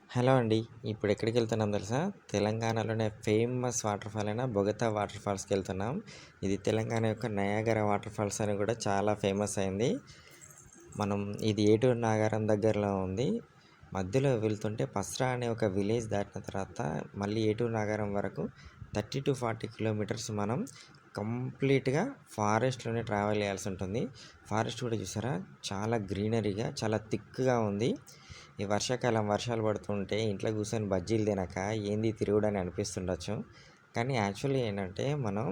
Hello అండి. ఇప్పుడు ఎక్కడికెళ్తున్నాం తెలుసా? తెలంగాణలోనే ఫేమస్ వాటర్ ఫాల్ అయిన బొగతా వాటర్ ఫాల్స్‌కెళ్తున్నాం. ఇది తెలంగాణ యొక్క నయాగరా వాటర్ ఫాల్స్ అని కూడా చాలా ఫేమస్ అయింది. మనం ఇది ఏటూరు నాగారం దగ్గరలో ఉంది. మధ్యలో వెళ్తుంటే పస్రా అనే ఒక విలేజ్ దాటిన తర్వాత మళ్ళీ ఏటూరు నాగారం వరకు 30-40 కిలోమీటర్స్ మనం కంప్లీట్‌గా ఫారెస్ట్‌లోనే ట్రావెల్ చేయాల్సి ఉంటుంది. ఫారెస్ట్ కూడా చూసారా? చాలా గ్రీనరీగా చాలా థిక్‌గా ఉంది. ఈ వర్షాకాలం వర్షాలు పడుతుంటే ఇంట్లో కూర్చొని బజ్జీలు తినక ఏంది తిరుగుడని అనిపిస్తుండొచ్చు. కానీ యాక్చువల్లీ ఏంటంటే మనం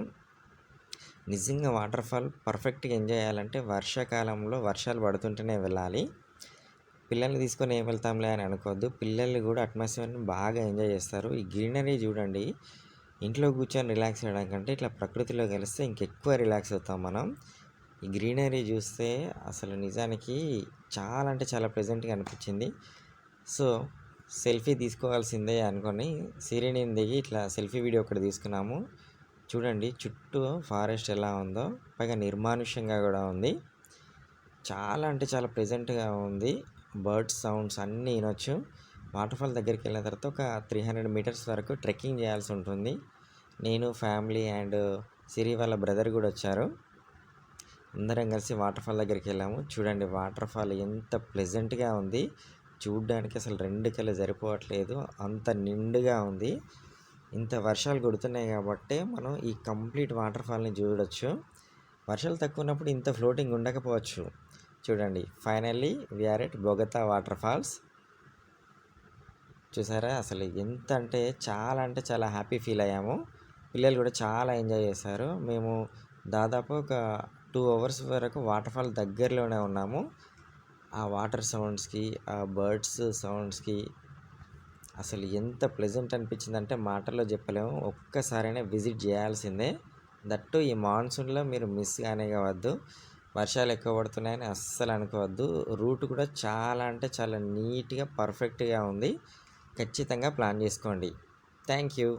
నిజంగా వాటర్ ఫాల్ పర్ఫెక్ట్‌గా ఎంజాయ్ చేయాలంటే వర్షాకాలంలో వర్షాలు పడుతుంటేనే వెళ్ళాలి. పిల్లల్ని తీసుకొని ఏం వెళ్తాంలే అని అనుకోవద్దు. పిల్లలు కూడా అట్మాస్ఫియర్‌ని బాగా ఎంజాయ్ చేస్తారు. ఈ గ్రీనరీ చూడండి. ఇంట్లో కూర్చొని రిలాక్స్ అవ్వడం కంటే ఇట్లా ప్రకృతిలో కలిస్తే ఇంకెక్కువ రిలాక్స్ అవుతాం మనం. ఈ గ్రీనరీ చూస్తే అసలు నిజానికి చాలా అంటే చాలా ప్లెజెంట్‌గా అనిపించింది. సో, సెల్ఫీ తీసుకోవాల్సిందే అనుకోని సిరిడీని దిగి ఇట్లా సెల్ఫీ వీడియో ఒకటి తీసుకున్నాము. చూడండి చుట్టూ ఫారెస్ట్ ఎలా ఉందో, పైగా నిర్మానుష్యంగా గూడా ఉంది. చాలా అంటే చాలా ప్లెజెంట్‌గా ఉంది. బర్డ్స్ సౌండ్స్ అన్నీ ఇనొచ్చు. వాటర్‌ఫాల్ దగ్గరికెళ్ళిన తర్వాత ఒక 300 మీటర్స్ వరకు ట్రెక్కింగ్ చేయాల్సి ఉంటుంది. నేను, ఫ్యామిలీ అండ్ సిరి వాళ్ళ బ్రదర్ గూడా వచ్చారు. అందరం కలిసి వాటర్‌ఫాల్ దగ్గరికెళ్ళాము. చూడండి వాటర్‌ఫాల్ ఎంత ప్లెజెంట్‌గా ఉంది. చూడ్డానికి అసలు 2 కళ్ళు సరిపోవట్లేదు. అంత నిండుగా ఉంది. ఇంత వర్షాలు కొడుతున్నాయి కాబట్టే మనం ఈ కంప్లీట్ వాటర్‌ఫాల్‌ని చూడొచ్చు. వర్షాలు తక్కువున్నప్పుడు ఇంత ఫ్లోటింగ్ ఉండకపోవచ్చు. చూడండి finally we are at Bogatha water falls. చూసారా? అసలు అంటే చాలా హ్యాపీ ఫీల్ అయ్యాము. పిల్లలు కూడా చాలా ఎంజాయ్ చేశారు. మేము దాదాపు ఒక 2 అవర్స్ వరకు వాటర్‌ఫాల్ దగ్గరలోనే ఉన్నాము. ఆ వాటర్ సౌండ్స్‌కి, ఆ బర్డ్స్ సౌండ్స్‌కి అసలు ఎంత ప్లెజెంట్ అనిపించిందంటే మాటల్లో చెప్పలేము. ఒక్కసారైనా విజిట్ చేయాల్సిందే. దట్ టూ ఈ మాన్సూన్‌లో మీరు మిస్ కానివ్వద్దు. వర్షాలు ఎక్కువ పడుతున్నాయని అస్సలు అనుకోవద్దు. రూట్ కూడా చాలా అంటే చాలా నీట్‌గా, పర్ఫెక్ట్‌గా ఉంది. ఖచ్చితంగా ప్లాన్ చేసుకోండి. Thank you.